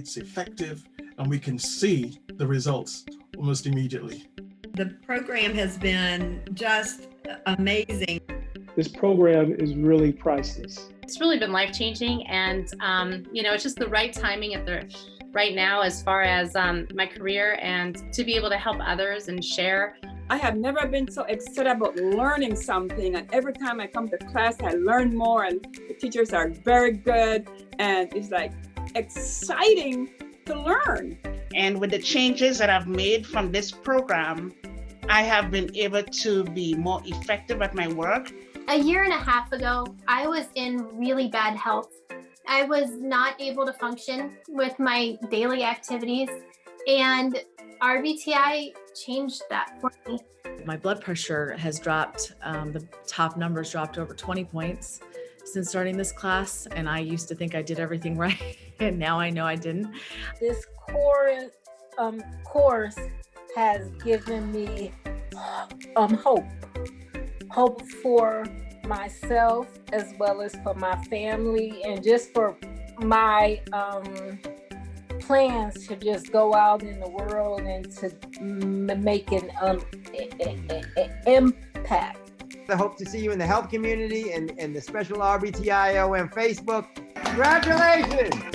it's effective, and we can see the results almost immediately. The program has been just amazing. This program is really priceless. It's really been life-changing, and it's just the right timing at the right now as far as my career, and to be able to help others and share. I have never been so excited about learning something, and every time I come to class I learn more, and the teachers are very good, and it's like exciting to learn. And with the changes that I've made from this program, I have been able to be more effective at my work. A year and a half ago, I was in really bad health. I was not able to function with my daily activities, and RBTI changed that for me. My blood pressure has dropped, the top numbers dropped over 20 points since starting this class, and I used to think I did everything right, and now I know I didn't. This course has given me hope for myself as well as for my family, and just for my plans to just go out in the world and to make an impact. I hope to see you in the health community and the special RBTI IIOM Facebook. Congratulations!